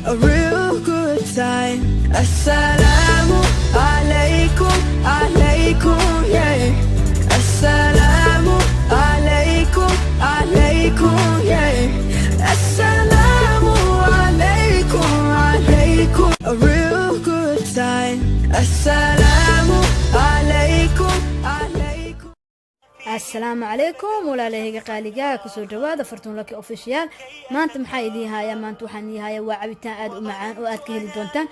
a real good time. Assalamu alaikum, alaikum, yeah. Assalamu alaikum, alaikum, yeah. Assalamu alaikum, alaikum, a real good time. Assalamu alaikum, alaikum. السلام عليكم ولا لهيك قاليجا كسر جواد فرتون لك أوفيشيال ما أنت محايدي هاي ما أنتو حني هاي وعبتان أد ومعان وأد كهل دونتان